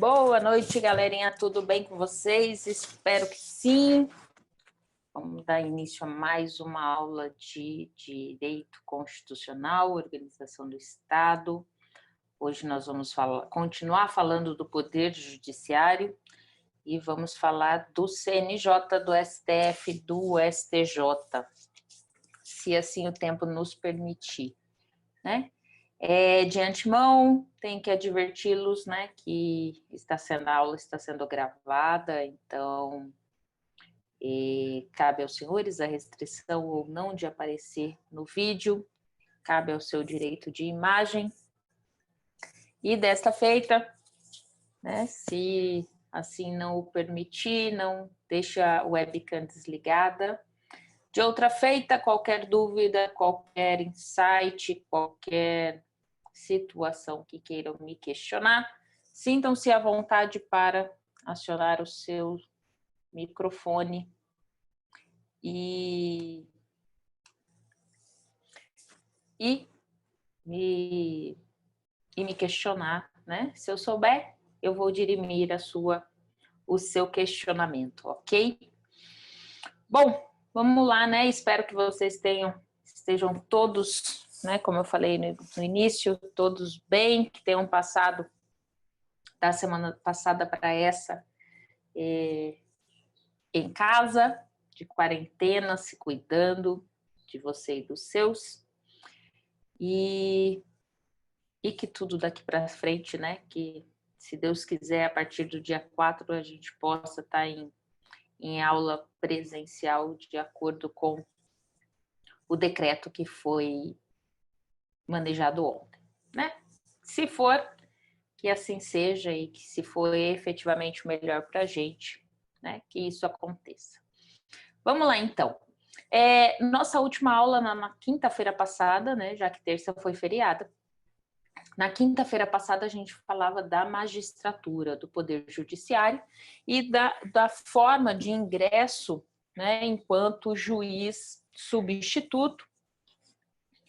Boa noite, galerinha. Tudo bem com vocês? Espero que sim. Vamos dar início a mais uma aula de Direito Constitucional, Organização do Estado. Hoje nós vamos continuar falando do Poder Judiciário e vamos falar do CNJ, do STF, do STJ, se assim o tempo nos permitir, né? De antemão, tenho que adverti-los, né, que a aula está sendo gravada, então cabe aos senhores a restrição ou não de aparecer no vídeo, cabe ao seu direito de imagem. E desta feita, né, se assim não o permitir, não deixa a webcam desligada. De outra feita, qualquer dúvida, qualquer insight, qualquer situação que queiram me questionar, sintam-se à vontade para acionar o seu microfone e me questionar, né? Se eu souber, eu vou dirimir o seu questionamento, ok? Bom, vamos lá, né? Espero que vocês estejam todos, né? Como eu falei no início, todos bem, que tenham passado da semana passada para essa em casa, de quarentena, se cuidando de você e dos seus. E que tudo daqui para frente, né? Que, se Deus quiser, a partir do dia 4, a gente possa estar em aula presencial de acordo com o decreto que foi manejado ontem, né? Se for, que assim seja e que se for efetivamente o melhor para a gente, né? Que isso aconteça. Vamos lá, então. Nossa última aula na quinta-feira passada, né? Já que terça foi feriada. Na quinta-feira passada, a gente falava da magistratura, do Poder Judiciário e da forma de ingresso, né, enquanto juiz substituto,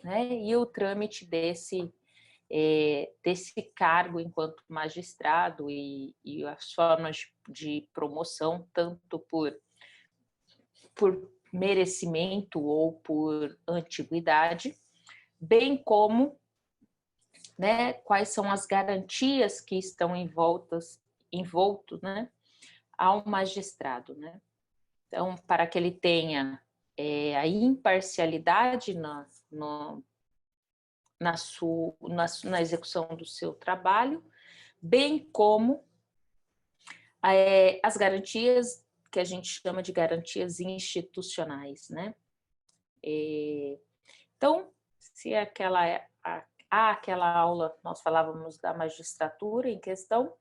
né, e o trâmite desse cargo enquanto magistrado e as formas de promoção, tanto por merecimento ou por antiguidade, bem como, né, quais são as garantias que estão envoltos, né, ao magistrado, né? Então, para que ele tenha a imparcialidade na execução do seu trabalho, bem como as garantias que a gente chama de garantias institucionais, né? Então, se aquela aula nós falávamos da magistratura em questão,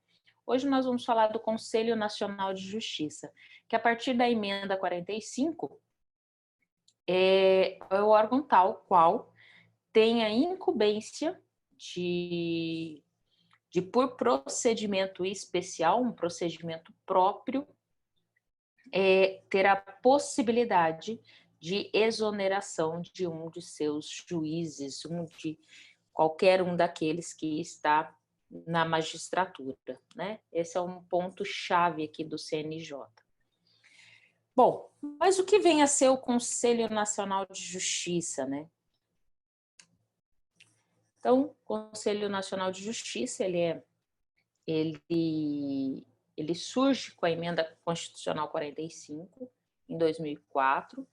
hoje nós vamos falar do Conselho Nacional de Justiça, que a partir da emenda 45 é o órgão tal qual tem a incumbência de por procedimento especial, um procedimento próprio, ter a possibilidade de exoneração de um de seus juízes, de qualquer um daqueles que está na magistratura, né? Esse é um ponto-chave aqui do CNJ. Bom, mas o que vem a ser o Conselho Nacional de Justiça, né? Então, o Conselho Nacional de Justiça, ele surge com a emenda constitucional 45, em 2004,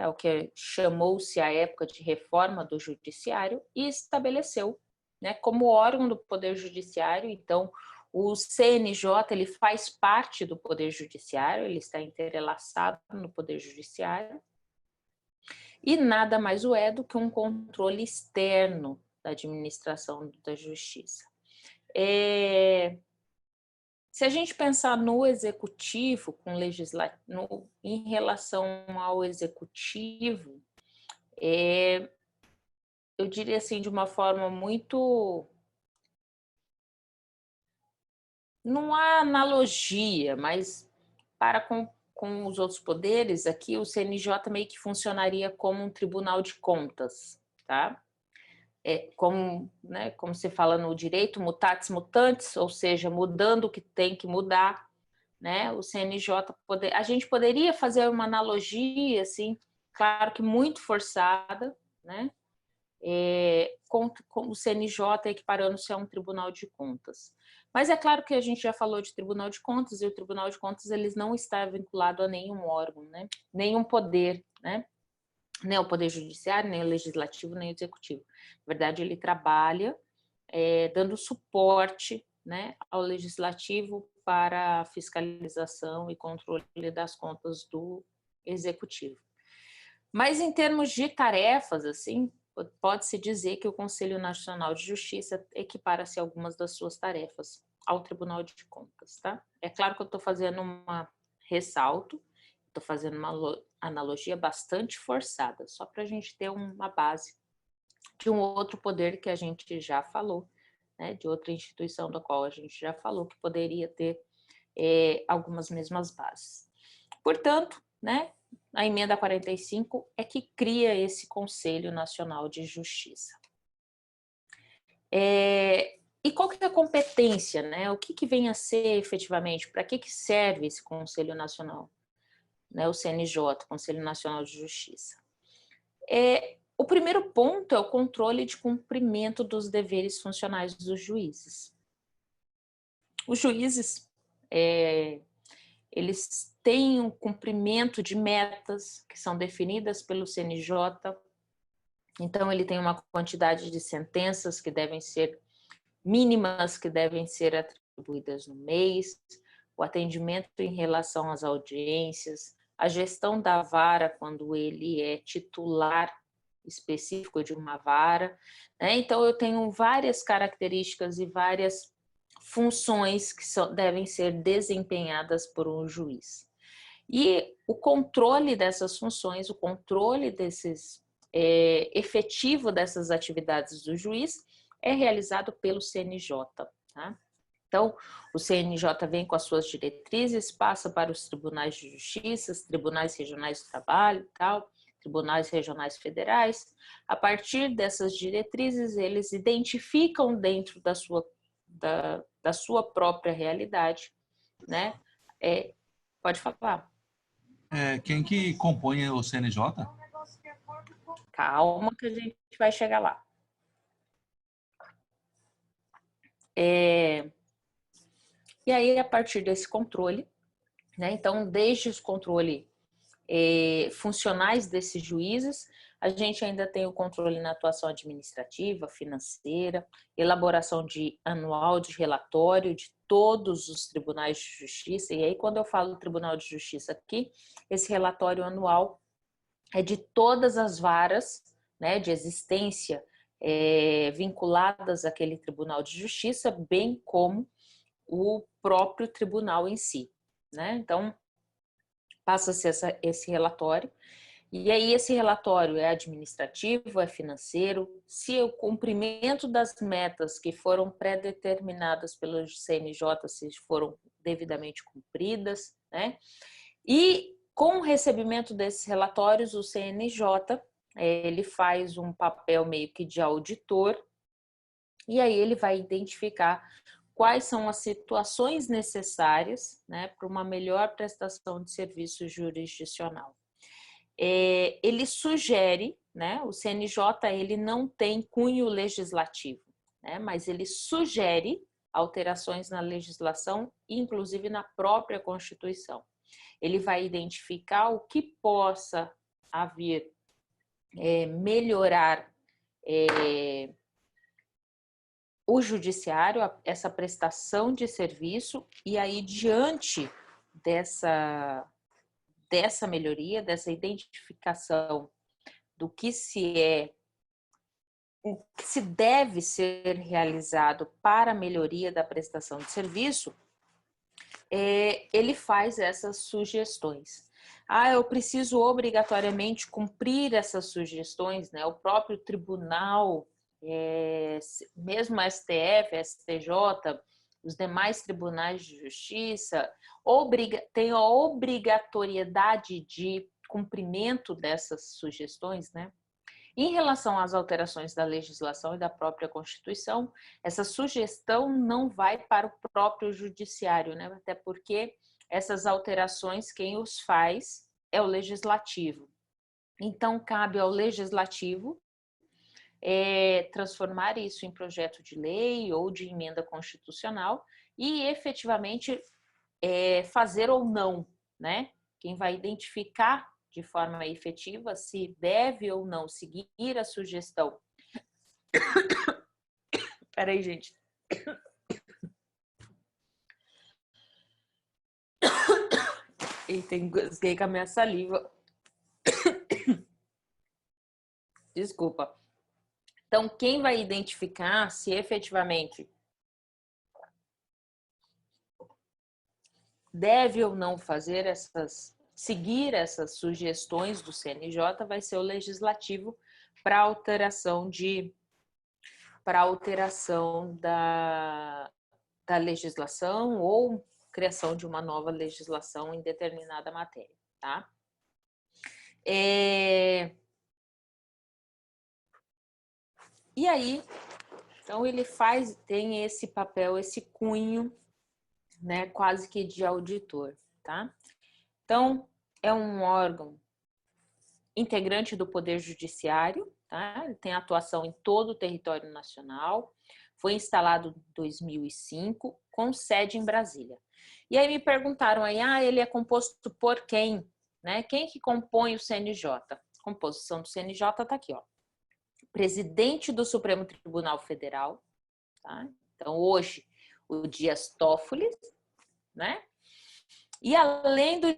o que chamou-se à época de reforma do judiciário, e estabeleceu, né, como órgão do Poder Judiciário. Então, o CNJ ele faz parte do Poder Judiciário, ele está entrelaçado no Poder Judiciário, e nada mais o é do que um controle externo da administração da justiça. Se a gente pensar no executivo, em relação ao executivo, eu diria assim, de uma forma muito... Não há analogia, mas para com os outros poderes, aqui o CNJ meio que funcionaria como um tribunal de contas, tá? como, né, como se fala no direito, mutatis mutandis, ou seja, mudando o que tem que mudar, né? O CNJ a gente poderia fazer uma analogia, assim, claro que muito forçada, né? Com o CNJ equiparando-se a um Tribunal de Contas. Mas é claro que a gente já falou de Tribunal de Contas, e o Tribunal de Contas eles não está vinculado a nenhum órgão, né? Nenhum poder, né? Nem o Poder Judiciário, nem o Legislativo, nem o Executivo. Na verdade, ele trabalha dando suporte, né, ao Legislativo para a fiscalização e controle das contas do Executivo. Mas em termos de tarefas, assim, pode-se dizer que o Conselho Nacional de Justiça equipara-se algumas das suas tarefas ao Tribunal de Contas, tá? É claro que eu estou fazendo uma ressalto, estou fazendo uma analogia bastante forçada, só para a gente ter uma base de um outro poder que a gente já falou, né? De outra instituição da qual a gente já falou que poderia ter algumas mesmas bases. Portanto, né? A emenda 45 é que cria esse Conselho Nacional de Justiça. E qual que é a competência, né? O que vem a ser efetivamente? Para que serve esse Conselho Nacional? Né? O CNJ, Conselho Nacional de Justiça. O primeiro ponto é o controle de cumprimento dos deveres funcionais dos juízes. Os juízes, eles têm um cumprimento de metas que são definidas pelo CNJ. Então, ele tem uma quantidade de sentenças que devem ser mínimas, que devem ser atribuídas no mês, o atendimento em relação às audiências, a gestão da vara quando ele é titular específico de uma vara, né? Então, eu tenho várias características e várias funções que devem ser desempenhadas por um juiz. E o controle dessas funções, o controle efetivo dessas atividades do juiz é realizado pelo CNJ. Tá? Então, o CNJ vem com as suas diretrizes, passa para os tribunais de justiça, tribunais regionais do trabalho e tal, tribunais regionais federais. A partir dessas diretrizes, eles identificam dentro da sua própria realidade, né? Pode falar. Quem que compõe o CNJ? Calma que a gente vai chegar lá. E aí, a partir desse controle, né? Então, desde os controles funcionais desses juízes, a gente ainda tem o controle na atuação administrativa, financeira, elaboração anual de relatório de todos os tribunais de justiça. E aí, quando eu falo Tribunal de Justiça aqui, esse relatório anual é de todas as varas, né, de existência vinculadas àquele Tribunal de Justiça, bem como o próprio tribunal em si, né? Então, passa-se esse relatório, e aí esse relatório é administrativo, é financeiro, se o cumprimento das metas que foram pré-determinadas pelo CNJ se foram devidamente cumpridas, né? E com o recebimento desses relatórios, o CNJ ele faz um papel meio que de auditor, e aí ele vai identificar quais são as situações necessárias, né, para uma melhor prestação de serviço jurisdicional. Ele sugere, né, o CNJ ele não tem cunho legislativo, né, mas ele sugere alterações na legislação, inclusive na própria Constituição. Ele vai identificar o que possa haver, melhorar o judiciário, essa prestação de serviço, e aí diante dessa melhoria, dessa identificação do que o que se deve ser realizado para a melhoria da prestação de serviço, ele faz essas sugestões. Eu preciso obrigatoriamente cumprir essas sugestões, né? O próprio tribunal, mesmo a STF, a STJ, os demais tribunais de justiça, tem a obrigatoriedade de cumprimento dessas sugestões, né? Em relação às alterações da legislação e da própria Constituição, essa sugestão não vai para o próprio judiciário, né? Até porque essas alterações, quem os faz é o legislativo. Então, cabe ao legislativo transformar isso em projeto de lei ou de emenda constitucional e efetivamente fazer ou não, né? Quem vai identificar de forma efetiva se deve ou não seguir a sugestão. Peraí, gente. Eita, engasguei com a minha saliva. Desculpa. Então, quem vai identificar se efetivamente deve ou não seguir essas sugestões do CNJ vai ser o legislativo para alteração da legislação ou criação de uma nova legislação em determinada matéria, tá? E aí, então ele tem esse papel, esse cunho, né, quase que de auditor, tá? Então, é um órgão integrante do Poder Judiciário, tá? Ele tem atuação em todo o território nacional, foi instalado em 2005, com sede em Brasília. E aí me perguntaram aí, ele é composto por quem? Né? Quem que compõe o CNJ? A composição do CNJ está aqui, ó. Presidente do Supremo Tribunal Federal, tá? Então hoje o Dias Toffoli, né? E além do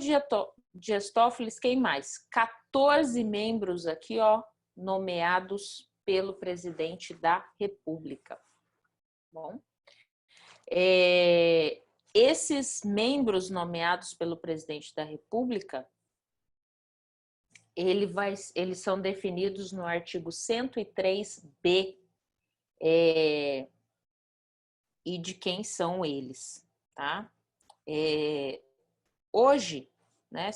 Dias Toffoli, quem mais? 14 membros aqui, ó, nomeados pelo presidente da República. Bom, esses membros nomeados pelo presidente da República, eles são definidos no artigo 103b e de quem são eles, tá? Hoje, né,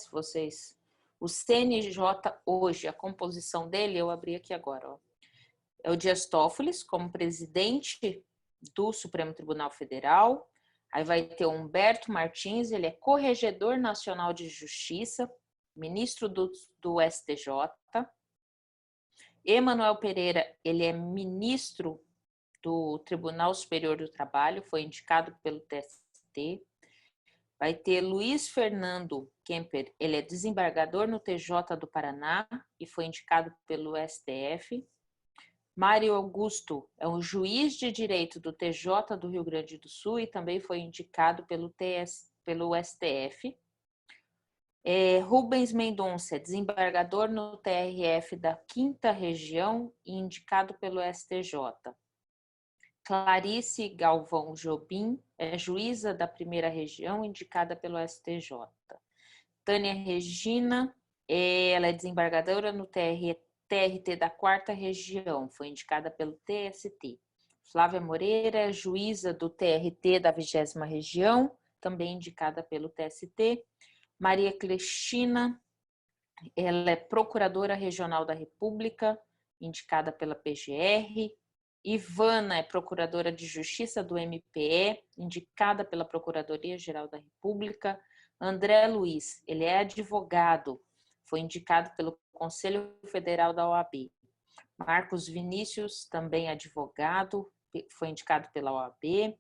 o CNJ hoje, a composição dele, eu abri aqui agora, ó, é o Dias Toffoli como presidente do Supremo Tribunal Federal, aí vai ter o Humberto Martins, ele é corregedor nacional de justiça, ministro do STJ, Emanuel Pereira, ele é ministro do Tribunal Superior do Trabalho, foi indicado pelo TST, vai ter Luiz Fernando Kemper, ele é desembargador no TJ do Paraná e foi indicado pelo STF. Mário Augusto é um juiz de direito do TJ do Rio Grande do Sul e também foi indicado pelo STF. Rubens Mendonça é desembargador no TRF da 5ª Região e indicado pelo STJ. Clarice Galvão Jobim é juíza da 1ª Região, indicada pelo STJ. Tânia Regina, ela é desembargadora no TRT da 4ª Região, foi indicada pelo TST. Flávia Moreira, juíza do TRT da 20ª Região, também indicada pelo TST. Maria Cristina, ela é procuradora regional da República, indicada pela PGR. Ivana é procuradora de justiça do MPE, indicada pela Procuradoria-Geral da República. André Luiz, ele é advogado, foi indicado pelo Conselho Federal da OAB. Marcos Vinícius, também advogado, foi indicado pela OAB.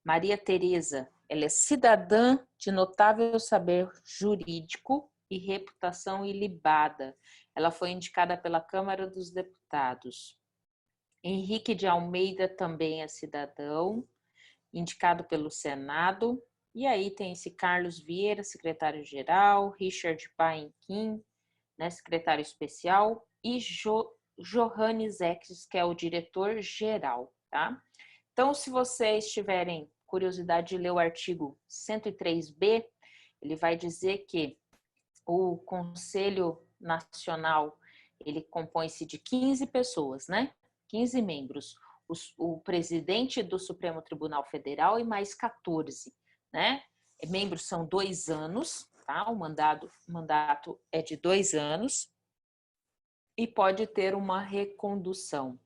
Maria Tereza, ela é cidadã de notável saber jurídico e reputação ilibada. Ela foi indicada pela Câmara dos Deputados. Henrique de Almeida também é cidadão, indicado pelo Senado. E aí tem esse Carlos Vieira, secretário-geral, Richard Painquim, né, secretário especial, e Johannes Eckes, que é o diretor-geral, tá? Então, se vocês tiverem curiosidade de ler o artigo 103b, ele vai dizer que o Conselho Nacional, ele compõe-se de 15 pessoas, né? 15 membros. O presidente do Supremo Tribunal Federal e mais 14, né? Membros são 2 anos, tá? O mandato é de 2 anos. e pode ter uma recondução.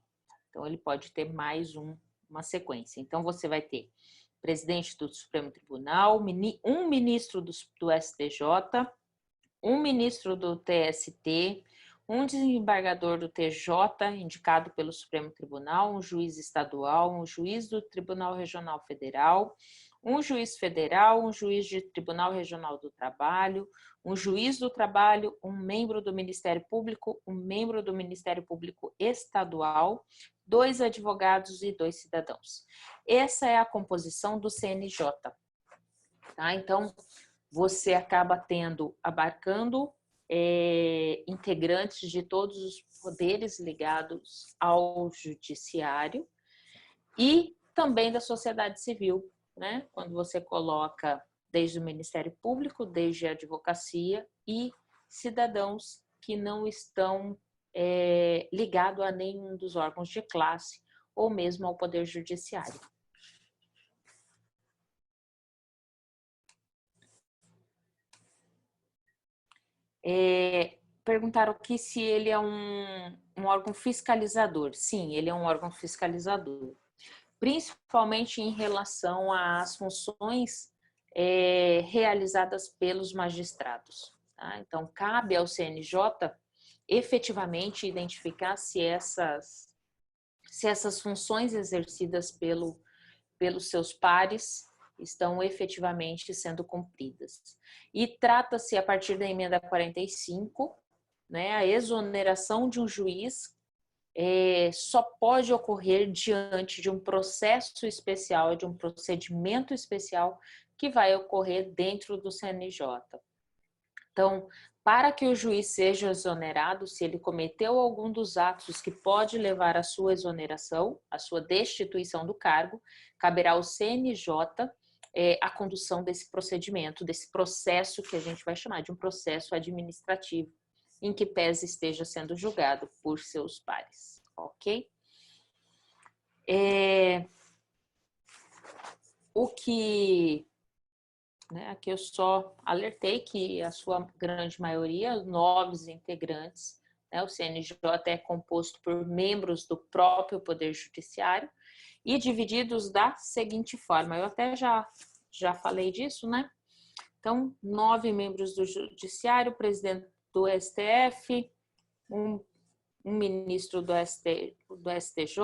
Então, ele pode ter mais uma sequência. Então, você vai ter presidente do Supremo Tribunal, um ministro do STJ, um ministro do TST, um desembargador do TJ, indicado pelo Supremo Tribunal, um juiz estadual, um juiz do Tribunal Regional Federal, um juiz federal, um juiz de Tribunal Regional do Trabalho, um juiz do trabalho, um membro do Ministério Público, um membro do Ministério Público Estadual, 2 advogados e 2 cidadãos. Essa é a composição do CNJ. Tá? Então, você acaba abarcando integrantes de todos os poderes ligados ao judiciário e também da sociedade civil, né? Quando você coloca desde o Ministério Público, desde a advocacia e cidadãos que não estão ligados a nenhum dos órgãos de classe ou mesmo ao Poder Judiciário. Perguntaram aqui se ele é um órgão fiscalizador. Sim, ele é um órgão fiscalizador, principalmente em relação às funções realizadas pelos magistrados. Tá? Então, cabe ao CNJ efetivamente identificar se essas funções exercidas pelos seus pares estão efetivamente sendo cumpridas. E trata-se, a partir da emenda 45, né, a exoneração de um juiz só pode ocorrer diante de um processo especial, de um procedimento especial que vai ocorrer dentro do CNJ. Então, para que o juiz seja exonerado, se ele cometeu algum dos atos que pode levar à sua exoneração, à sua destituição do cargo, caberá ao CNJ a condução desse procedimento, desse processo que a gente vai chamar de um processo administrativo, em que pese esteja sendo julgado por seus pares, ok? O que... Aqui eu só alertei que a sua grande maioria, 9 integrantes, o CNJ é composto por membros do próprio Poder Judiciário e divididos da seguinte forma, eu até já falei disso, né? Então, 9 membros do Judiciário, presidente do STF, um ministro do STJ,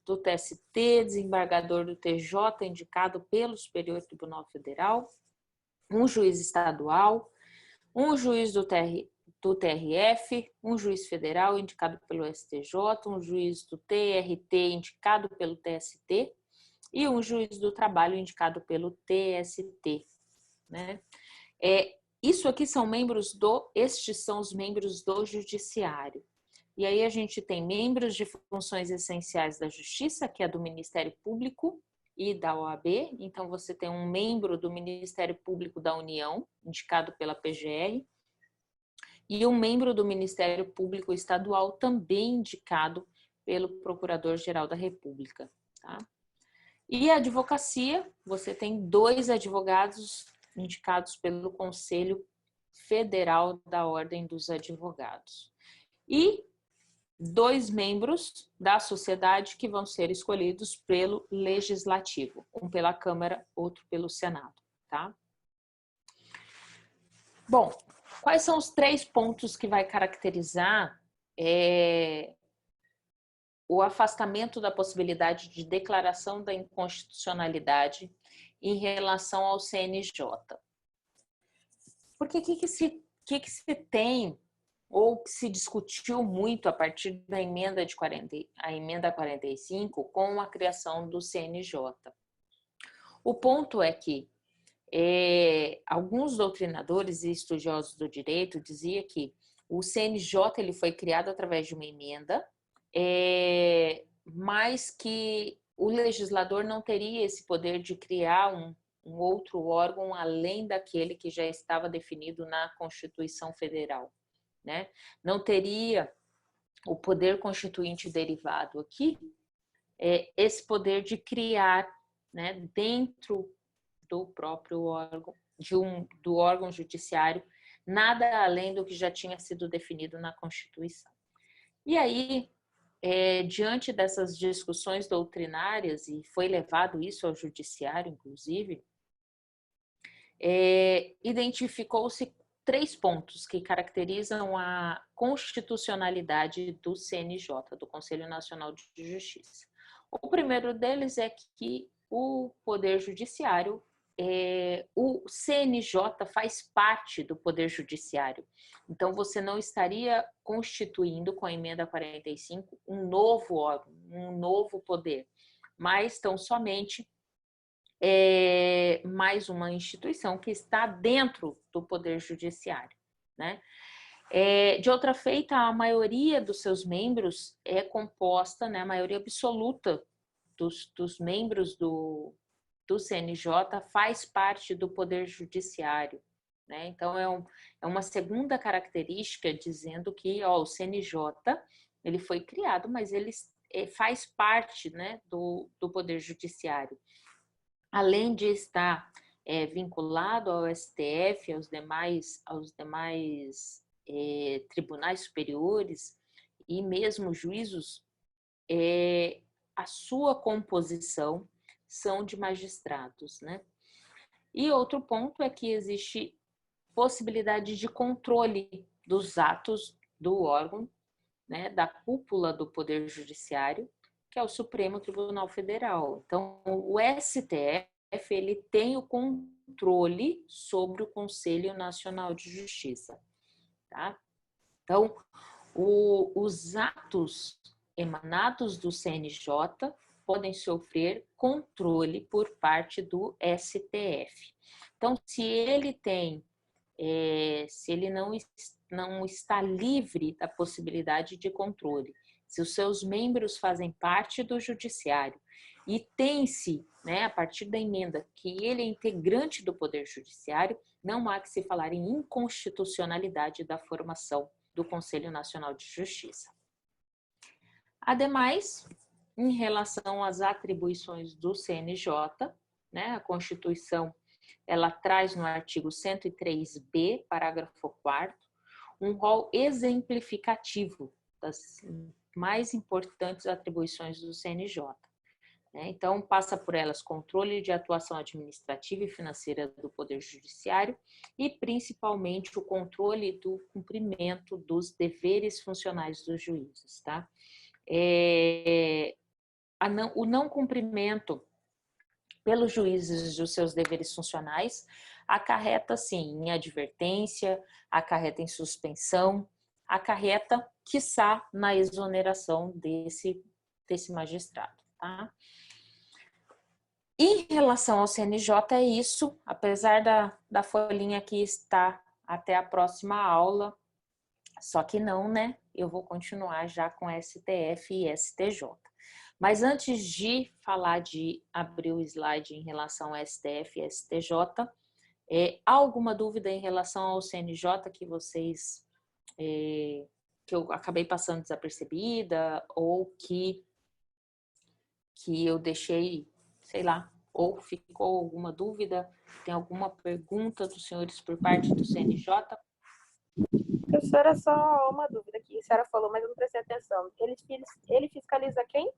do TST, desembargador do TJ, indicado pelo Superior Tribunal Federal, um juiz estadual, um juiz do TRF, um juiz federal indicado pelo STJ, um juiz do TRT indicado pelo TST e um juiz do trabalho indicado pelo TST. Né? Isso aqui são estes são os membros do Judiciário. E aí a gente tem membros de funções essenciais da Justiça, que é do Ministério Público e da OAB. Então, você tem um membro do Ministério Público da União, indicado pela PGR, e um membro do Ministério Público Estadual, também indicado pelo Procurador-Geral da República. Tá? E a advocacia, você tem 2 advogados indicados pelo Conselho Federal da Ordem dos Advogados. E 2 membros da sociedade que vão ser escolhidos pelo Legislativo, um pela Câmara, outro pelo Senado, tá? Bom, quais são os 3 pontos que vai caracterizar o afastamento da possibilidade de declaração da inconstitucionalidade em relação ao CNJ? Porque o que se tem ou que se discutiu muito a partir da emenda 45 com a criação do CNJ. O ponto é que alguns doutrinadores e estudiosos do direito diziam que o CNJ ele foi criado através de uma emenda, mas que o legislador não teria esse poder de criar um outro órgão além daquele que já estava definido na Constituição Federal. Né? Não teria o poder constituinte derivado aqui, esse poder de criar, né, dentro do próprio órgão, do órgão judiciário, nada além do que já tinha sido definido na Constituição. E aí, diante dessas discussões doutrinárias, e foi levado isso ao judiciário, inclusive, identificou-se 3 pontos que caracterizam a constitucionalidade do CNJ, do Conselho Nacional de Justiça. O primeiro deles é que o Poder Judiciário, o CNJ faz parte do Poder Judiciário. Então, você não estaria constituindo, com a emenda 45, um novo órgão, um novo poder, mas tão somente mais uma instituição que está dentro do Poder Judiciário, né? De outra feita, a maioria dos seus membros é composta, né, a maioria absoluta dos membros do CNJ faz parte do Poder Judiciário, né? Então, é uma segunda característica dizendo que o CNJ ele foi criado, mas ele faz parte, né, do Poder Judiciário. Além de estar vinculado ao STF, aos demais tribunais superiores e mesmo juízos, a sua composição são de magistrados, né? E outro ponto é que existe possibilidade de controle dos atos do órgão, né, da cúpula do Poder Judiciário, que é o Supremo Tribunal Federal. Então, o STF ele tem o controle sobre o Conselho Nacional de Justiça, tá? Então, os atos emanados do CNJ podem sofrer controle por parte do STF. Então, se ele não está livre da possibilidade de controle, se os seus membros fazem parte do judiciário e tem-se, né, a partir da emenda, que ele é integrante do Poder Judiciário, não há que se falar em inconstitucionalidade da formação do Conselho Nacional de Justiça. Ademais, em relação às atribuições do CNJ, né, a Constituição ela traz no artigo 103b, parágrafo 4º, um rol exemplificativo das mais importantes atribuições do CNJ. Então, passa por elas controle de atuação administrativa e financeira do Poder Judiciário e, principalmente, o controle do cumprimento dos deveres funcionais dos juízes, tá? O não cumprimento pelos juízes dos seus deveres funcionais acarreta, sim, em advertência, acarreta em suspensão, acarreta, quiçá, na exoneração desse magistrado, tá? Em relação ao CNJ, é isso, apesar da folhinha aqui estar até a próxima aula, só que não, né? Eu vou continuar já com STF e STJ. Mas antes de falar de abrir o slide em relação ao STF e STJ, há alguma dúvida em relação ao CNJ que que eu acabei passando desapercebida ou que eu deixei, sei lá, ou ficou alguma dúvida? Tem alguma pergunta dos senhores por parte do CNJ? Professora, só uma dúvida aqui. A senhora falou, mas eu não prestei atenção. Ele fiscaliza quem?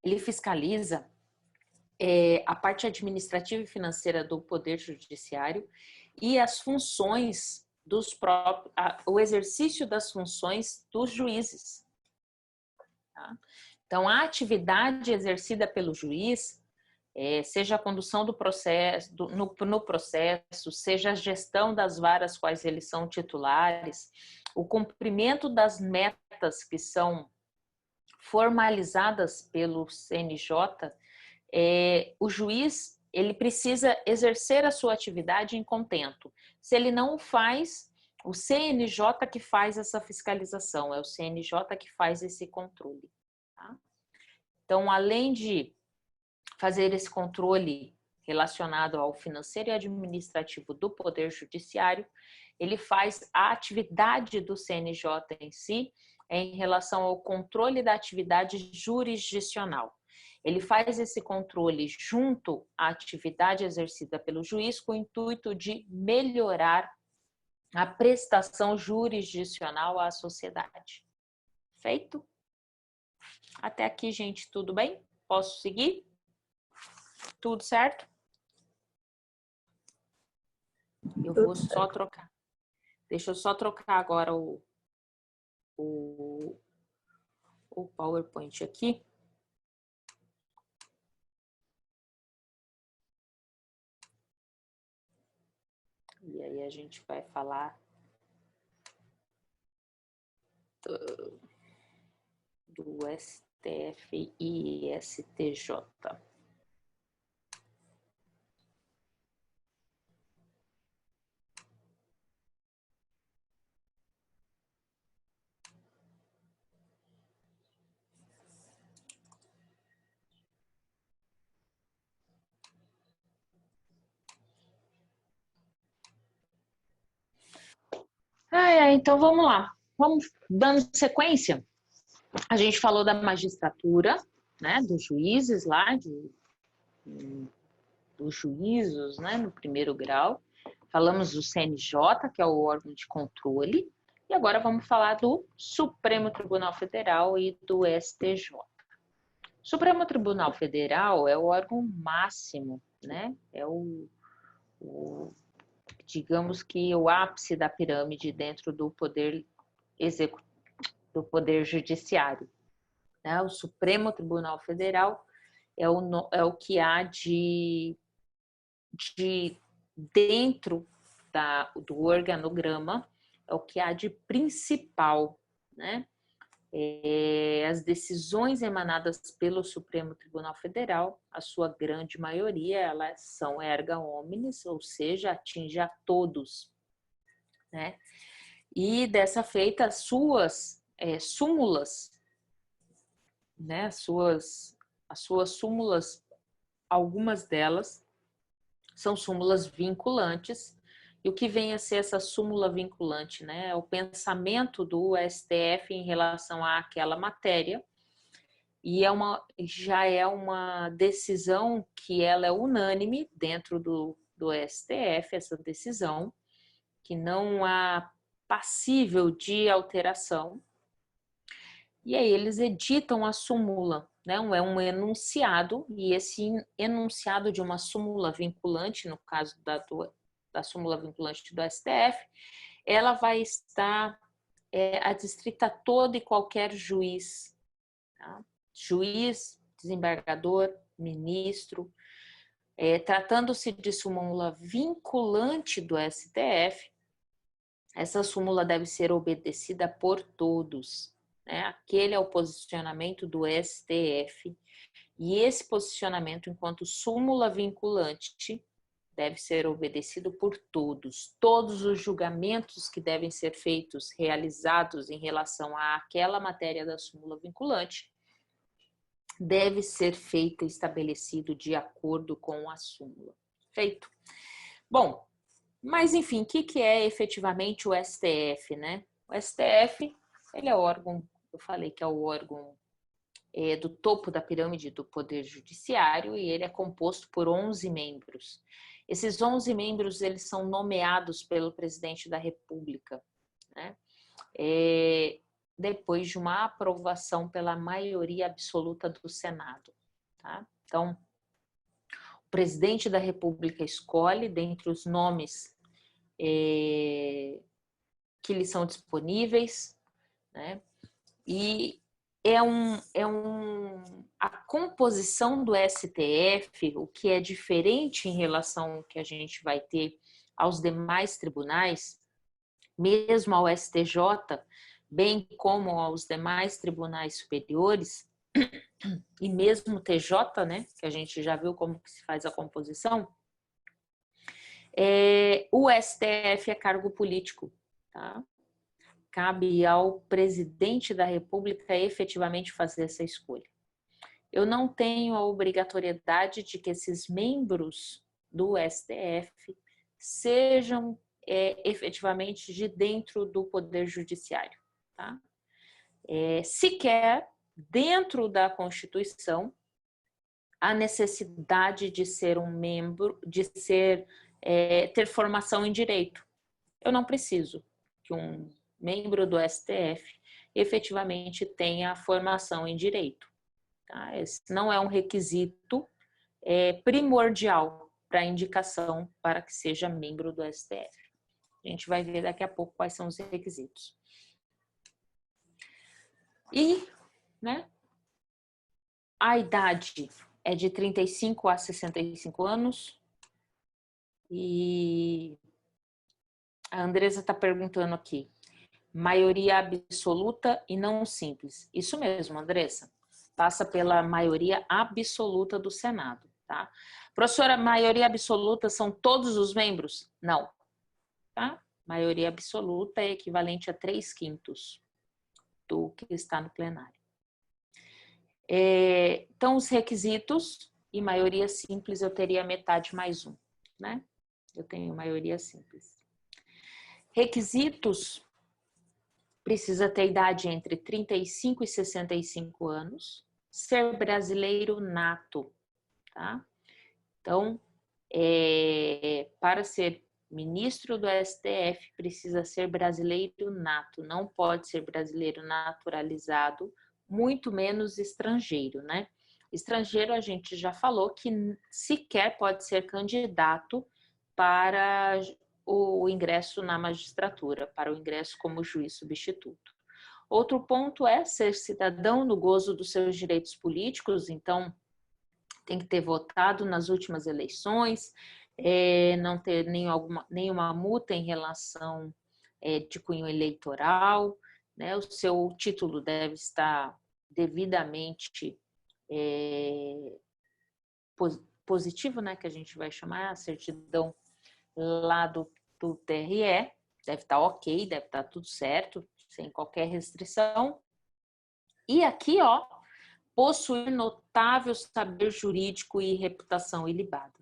Ele fiscaliza a parte administrativa e financeira do Poder Judiciário e as funções o exercício das funções dos juízes. Tá? Então, a atividade exercida pelo juiz, seja a condução do processo, no processo, seja a gestão das varas quais eles são titulares, o cumprimento das metas que são formalizadas pelo CNJ, o juiz ele precisa exercer a sua atividade em contento. Se ele não o faz, o CNJ que faz essa fiscalização, é o CNJ que faz esse controle. Tá? Então, além de fazer esse controle relacionado ao financeiro e administrativo do Poder Judiciário, ele faz a atividade do CNJ em si em relação ao controle da atividade jurisdicional. Ele faz esse controle junto à atividade exercida pelo juiz com o intuito de melhorar a prestação jurisdicional à sociedade. Feito? Até aqui, gente, tudo bem? Posso seguir? Tudo certo? Eu vou só trocar. Deixa eu só trocar agora o PowerPoint aqui. E aí a gente vai falar do STF e STJ. Então vamos lá. Vamos dando sequência. A gente falou da magistratura, né, dos juízes lá, dos juízos, né, no primeiro grau. Falamos do CNJ, que é o órgão de controle. E agora vamos falar do Supremo Tribunal Federal e do STJ. O Supremo Tribunal Federal é o órgão máximo, né? É digamos que o ápice da pirâmide dentro do poder executivo, do poder judiciário. Né? O Supremo Tribunal Federal é o que há de dentro do organograma, é o que há de principal, né? As decisões emanadas pelo Supremo Tribunal Federal, a sua grande maioria, elas são erga omnes, ou seja, atinge a todos, né? E dessa feita, as suas súmulas, né? As suas súmulas, algumas delas são súmulas vinculantes. E o que vem a ser essa súmula vinculante, né? É o pensamento do STF em relação àquela matéria. E já é uma decisão que ela é unânime dentro do STF, essa decisão, que não há passível de alteração. E aí eles editam a súmula, né? É um enunciado, e esse enunciado de uma súmula vinculante, no caso da súmula vinculante do STF, ela vai estar adstrita a todo e qualquer juiz, tá? Juiz, desembargador, ministro. Tratando-se de súmula vinculante do STF, essa súmula deve ser obedecida por todos, né? Aquele é o posicionamento do STF, e esse posicionamento, enquanto súmula vinculante, deve ser obedecido por todos. Todos os julgamentos que devem ser feitos, realizados em relação àquela matéria da súmula vinculante, deve ser feito e estabelecido de acordo com a súmula. Feito? Bom, mas enfim, o que é efetivamente o STF, né? O STF, ele é órgão, eu falei que é o órgão do topo da pirâmide do Poder Judiciário, e ele é composto por 11 membros. Esses 11 membros, eles são nomeados pelo Presidente da República, né? Depois de uma aprovação pela maioria absoluta do Senado, tá? Então, o Presidente da República escolhe dentre os nomes que lhe são disponíveis, né? E a composição do STF, o que é diferente em relação ao que a gente vai ter aos demais tribunais, mesmo ao STJ, bem como aos demais tribunais superiores, e mesmo o TJ, né, que a gente já viu como que se faz a composição, o STF é cargo político, tá? Cabe ao presidente da República efetivamente fazer essa escolha. Eu não tenho a obrigatoriedade de que esses membros do STF sejam efetivamente de dentro do Poder Judiciário, tá? Sequer dentro da Constituição a necessidade de ser um membro, de ter formação em direito, eu não preciso que um membro do STF efetivamente tenha formação em direito. Tá? Esse não é um requisito primordial para indicação para que seja membro do STF. A gente vai ver daqui a pouco quais são os requisitos. E, né, a idade é de 35 a 65 anos. E a Andresa está perguntando aqui, maioria absoluta e não simples. Isso mesmo, Andressa. Passa pela maioria absoluta do Senado, tá? Professora, maioria absoluta são todos os membros? Não, tá? Maioria absoluta é equivalente a 3/5 do que está no plenário. Então, os requisitos e maioria simples eu teria metade mais um, né? Eu tenho maioria simples. Requisitos, precisa ter idade entre 35 e 65 anos, ser brasileiro nato, tá? Então, para ser ministro do STF, precisa ser brasileiro nato, não pode ser brasileiro naturalizado, muito menos estrangeiro, né? Estrangeiro, a gente já falou que sequer pode ser candidato para o ingresso na magistratura, para o ingresso como juiz substituto. Outro ponto é ser cidadão no gozo dos seus direitos políticos, então tem que ter votado nas últimas eleições, não ter nenhuma multa em relação de cunho eleitoral, né? O seu título deve estar devidamente positivo, né? Que a gente vai chamar a certidão lá do TRE, deve estar ok, deve estar tudo certo, sem qualquer restrição. E aqui, ó, possuir notável saber jurídico e reputação ilibada.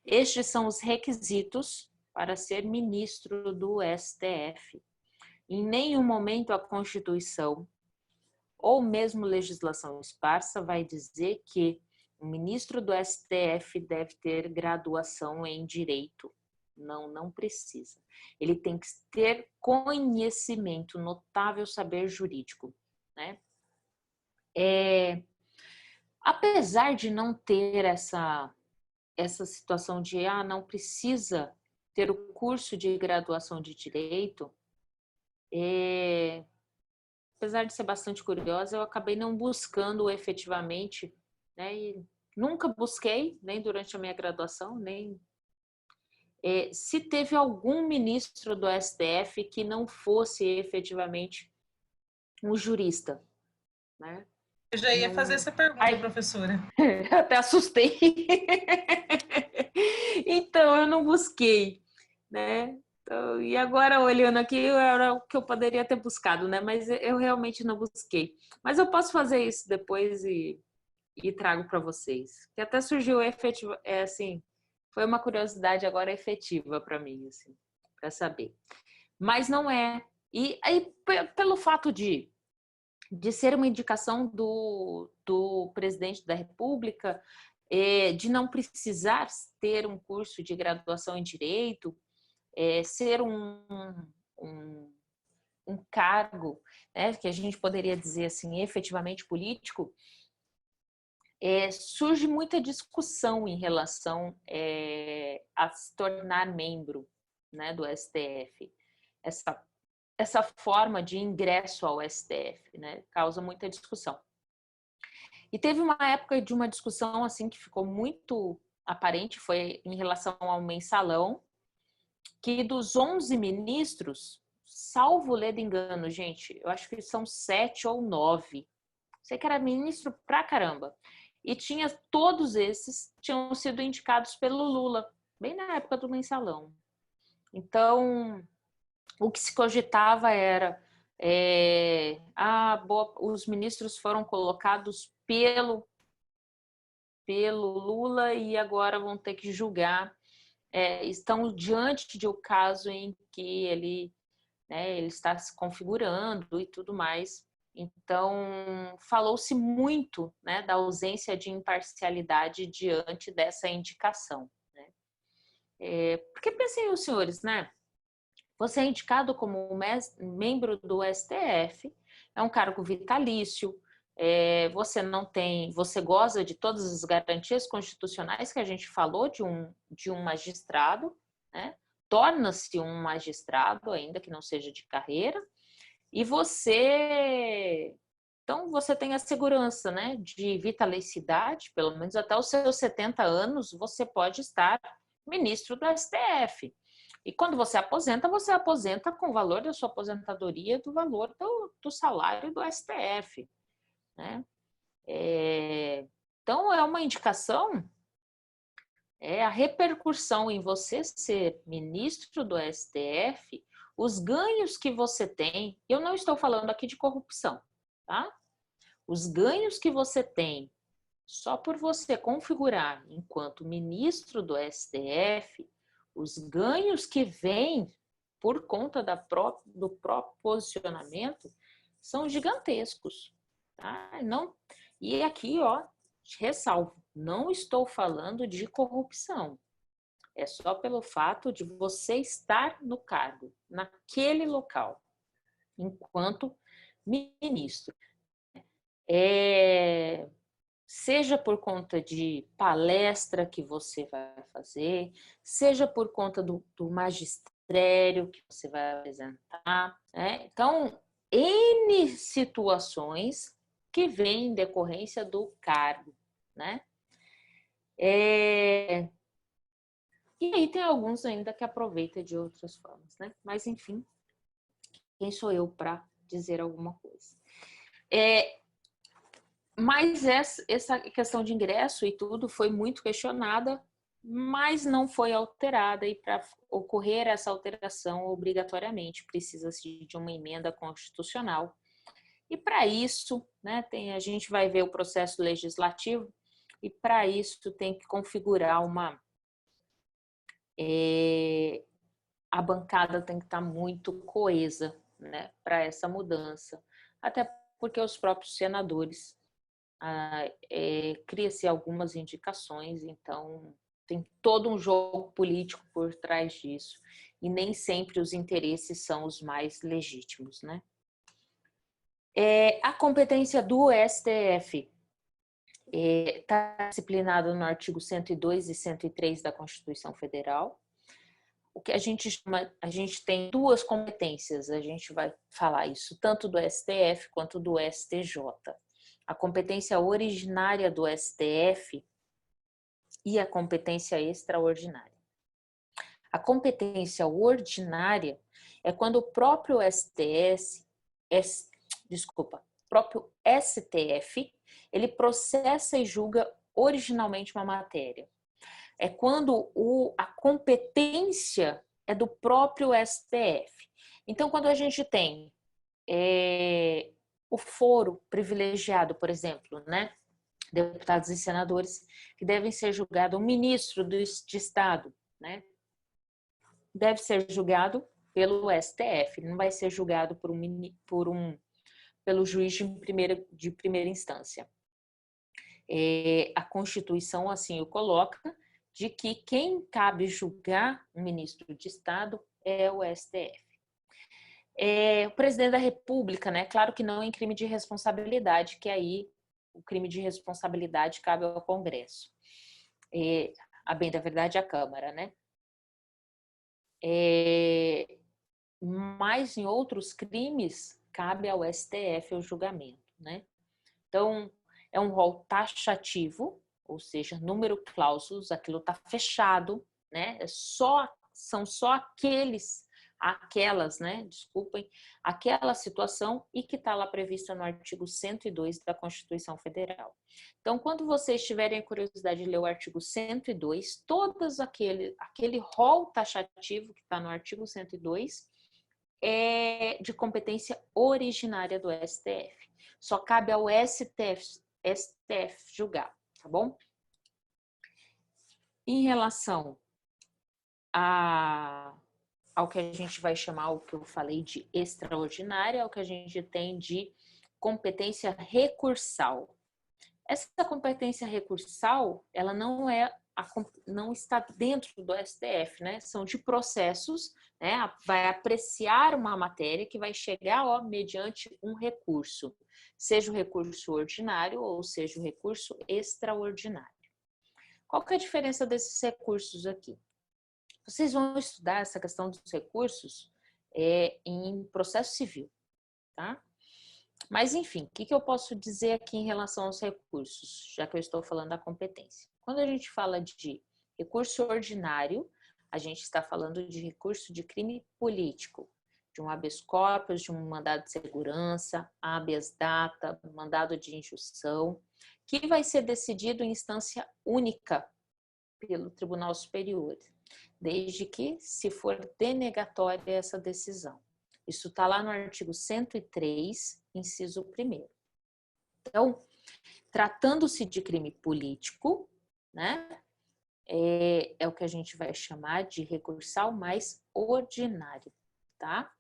Estes são os requisitos para ser ministro do STF. Em nenhum momento a Constituição ou mesmo legislação esparsa vai dizer que o ministro do STF deve ter graduação em direito. Não, não precisa. Ele tem que ter conhecimento, notável saber jurídico, né? Apesar de não ter essa situação de não precisa ter o curso de graduação de direito, apesar de ser bastante curiosa, eu acabei não buscando efetivamente, né? E nunca busquei, nem durante a minha graduação, nem se teve algum ministro do STF que não fosse efetivamente um jurista, né? Eu já ia fazer essa pergunta, professora. Até assustei. Então, eu não busquei, né? Então, e agora, olhando aqui, era o que eu poderia ter buscado, né? Mas eu realmente não busquei. Mas eu posso fazer isso depois e trago para vocês. Que até surgiu efetivo, assim, foi uma curiosidade agora efetiva para mim, assim, para saber. Mas não é. E aí, pelo fato de ser uma indicação do presidente da República, de não precisar ter um curso de graduação em Direito, ser um cargo, né, que a gente poderia dizer assim, efetivamente político, surge muita discussão em relação a se tornar membro, né, do STF. Essa forma de ingresso ao STF, né, causa muita discussão. E teve uma época de uma discussão assim que ficou muito aparente, foi em relação ao mensalão, que dos 11 ministros, salvo ledo engano, gente, eu acho que são 7 ou 9. Sei que era ministro pra caramba. E todos esses tinham sido indicados pelo Lula, bem na época do mensalão. Então, o que se cogitava era os ministros foram colocados pelo Lula e agora vão ter que julgar. Estão diante de um caso em que ele está se configurando e tudo mais. Então, falou-se muito, né, da ausência de imparcialidade diante dessa indicação, né? Porque pensem os senhores, né? você é indicado como membro do STF, é um cargo vitalício, você não tem, você goza de todas as garantias constitucionais que a gente falou de um magistrado, né? Torna-se um magistrado, ainda que não seja de carreira, e então você tem a segurança, né, de vitalicidade, pelo menos até os seus 70 anos, você pode estar ministro do STF. E quando você aposenta com o valor da sua aposentadoria, do valor do salário do STF, né? Então, é uma indicação, a repercussão em você ser ministro do STF, os ganhos que você tem, eu não estou falando aqui de corrupção, tá? Os ganhos que você tem só por você configurar enquanto ministro do STF, os ganhos que vêm por conta do próprio posicionamento são gigantescos. Tá? E aqui, ressalvo, não estou falando de corrupção. É só pelo fato de você estar no cargo, naquele local, enquanto ministro. Seja por conta de palestra que você vai fazer, seja por conta do magistério que você vai apresentar, né? Então, N situações que vêm em decorrência do cargo, né? E aí tem alguns ainda que aproveitam de outras formas, né? Mas, enfim, quem sou eu para dizer alguma coisa? Mas essa questão de ingresso e tudo foi muito questionada, mas não foi alterada, e para ocorrer essa alteração, obrigatoriamente precisa-se de uma emenda constitucional. E para isso, né, a gente vai ver o processo legislativo, e para isso tem que configurar a bancada tem que estar muito coesa, né, para essa mudança, até porque os próprios senadores cria-se algumas indicações, então tem todo um jogo político por trás disso, e nem sempre os interesses são os mais legítimos, né? A competência do STF está disciplinada no artigo 102 e 103 da Constituição Federal. O que a gente tem duas competências, a gente vai falar isso, tanto do STF quanto do STJ. A competência originária do STF e a competência extraordinária. A competência ordinária é quando o próprio próprio STF, ele processa e julga originalmente uma matéria. É quando a competência é do próprio STF. Então, quando a gente tem o foro privilegiado, por exemplo, né? Deputados e senadores que devem ser julgados, um ministro de Estado, né? Deve ser julgado pelo STF, não vai ser julgado pelo juiz de primeira instância. A Constituição assim o coloca, de que quem cabe julgar um ministro de Estado é o STF. O presidente da República, né? Claro que não em crime de responsabilidade, que aí o crime de responsabilidade cabe ao Congresso. A bem da verdade, a Câmara, né? Mas em outros crimes, cabe ao STF o julgamento, né? Então, é um rol taxativo, ou seja, número cláusulas, aquilo está fechado, né? São só aquelas, né? Desculpem, aquela situação, e que está lá prevista no artigo 102 da Constituição Federal. Então, quando vocês tiverem a curiosidade de ler o artigo 102, todos aquele rol taxativo que está no artigo 102 é de competência originária do STF. Só cabe ao STF julgar, tá bom? Em relação ao que a gente vai chamar, o que eu falei de extraordinária, ao que a gente tem de competência recursal. Essa competência recursal, ela não é não está dentro do STF, né? São de processos, né? Vai apreciar uma matéria que vai chegar, ó, mediante um recurso, seja o recurso ordinário ou seja o recurso extraordinário. Qual que é a diferença desses recursos aqui? Vocês vão estudar essa questão dos recursos em processo civil, tá? Mas, enfim, o que eu posso dizer aqui em relação aos recursos, já que eu estou falando da competência? Quando a gente fala de recurso ordinário, a gente está falando de recurso de crime político, de um habeas corpus, de um mandado de segurança, habeas data, mandado de injunção, que vai ser decidido em instância única pelo Tribunal Superior, desde que se for denegatória essa decisão. Isso está lá no artigo 103, inciso 1º. Então, tratando-se de crime político, né, é o que a gente vai chamar de recursal mais ordinário, tá?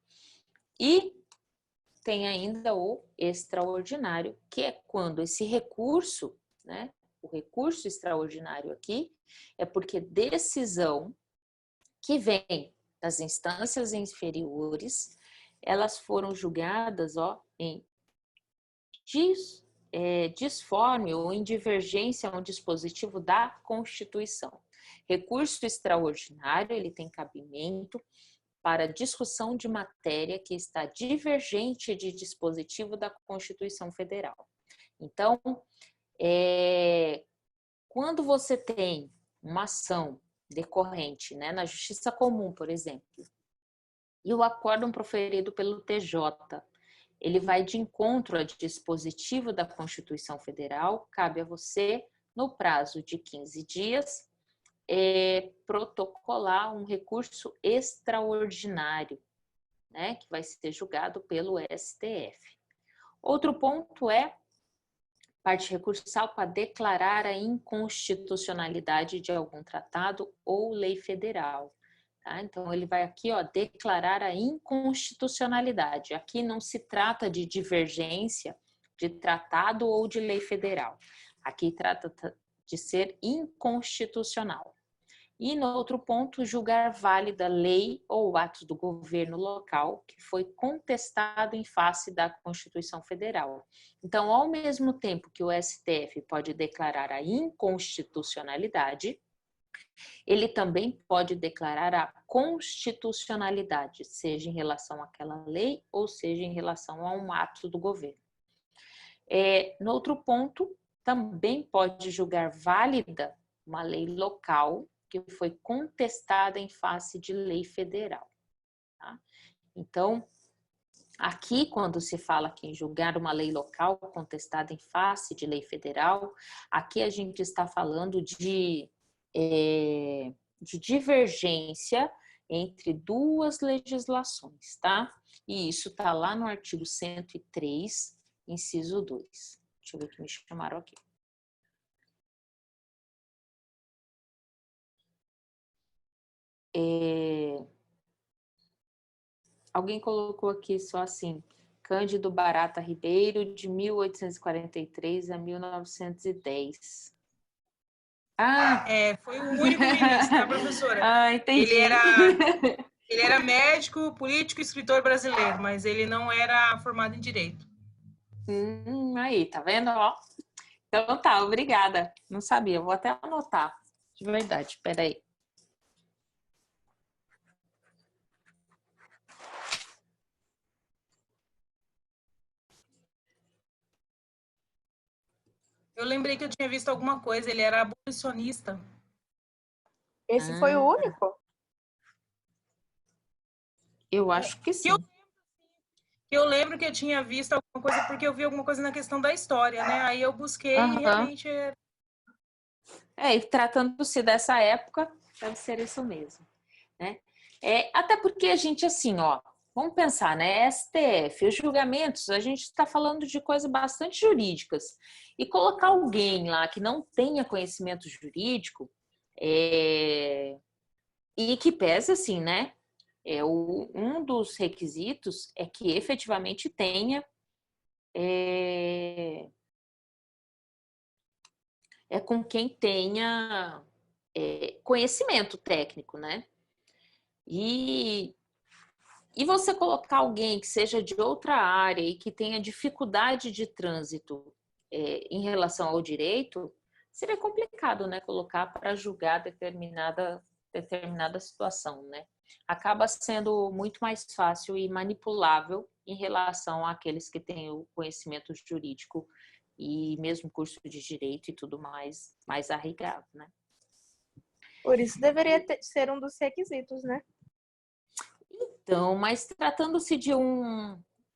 E tem ainda o extraordinário, que é quando esse recurso, né, o recurso extraordinário aqui, é porque decisão que vem das instâncias inferiores, elas foram julgadas, ó, em disforme ou em divergência a um dispositivo da Constituição. Recurso extraordinário, ele tem cabimento para discussão de matéria que está divergente de dispositivo da Constituição Federal. Então, quando você tem uma ação decorrente, né, na Justiça Comum, por exemplo, e o acórdão proferido pelo TJ, ele vai de encontro ao dispositivo da Constituição Federal, cabe a você, no prazo de 15 dias, protocolar um recurso extraordinário, né, que vai ser julgado pelo STF. Outro ponto é parte recursal para declarar a inconstitucionalidade de algum tratado ou lei federal. Tá? Então, ele vai aqui, ó, declarar a inconstitucionalidade. Aqui não se trata de divergência de tratado ou de lei federal. Aqui trata de ser inconstitucional. E, no outro ponto, julgar válida lei ou ato do governo local que foi contestado em face da Constituição Federal. Então, ao mesmo tempo que o STF pode declarar a inconstitucionalidade, ele também pode declarar a constitucionalidade, seja em relação àquela lei ou seja em relação a um ato do governo. No outro ponto, também pode julgar válida uma lei local que foi contestada em face de lei federal. Tá? Então, aqui, quando se fala aqui em julgar uma lei local contestada em face de lei federal, aqui a gente está falando de divergência entre duas legislações, tá? E isso está lá no artigo 103, inciso 2. Deixa eu ver o que me chamaram aqui. Alguém colocou aqui só assim, Cândido Barata Ribeiro, de 1843 a 1910. Foi o único ministro, tá, professora? Entendi. Ele era médico, político e escritor brasileiro, mas ele não era formado em direito. Aí, tá vendo? Ó. Então tá, obrigada. Não sabia, vou até anotar. De verdade, peraí. Eu lembrei que eu tinha visto alguma coisa, ele era abolicionista. Esse foi o único? Eu acho que sim. Eu lembro que eu tinha visto alguma coisa, porque eu vi alguma coisa na questão da história, né? Aí eu busquei e realmente... E tratando-se dessa época, deve ser isso mesmo, né? Até porque a gente, assim, ó, vamos pensar, né? STF, os julgamentos, a gente está falando de coisas bastante jurídicas. E colocar alguém lá que não tenha conhecimento jurídico e que pese, assim, né? Um dos requisitos é que efetivamente tenha com quem tenha conhecimento técnico, né? E você colocar alguém que seja de outra área e que tenha dificuldade de trânsito em relação ao direito, seria complicado, né? Colocar para julgar determinada situação, né? Acaba sendo muito mais fácil e manipulável em relação àqueles que têm o conhecimento jurídico e mesmo curso de direito e tudo mais arraigado, né? Por isso deveria ser um dos requisitos, né? Então, mas tratando-se de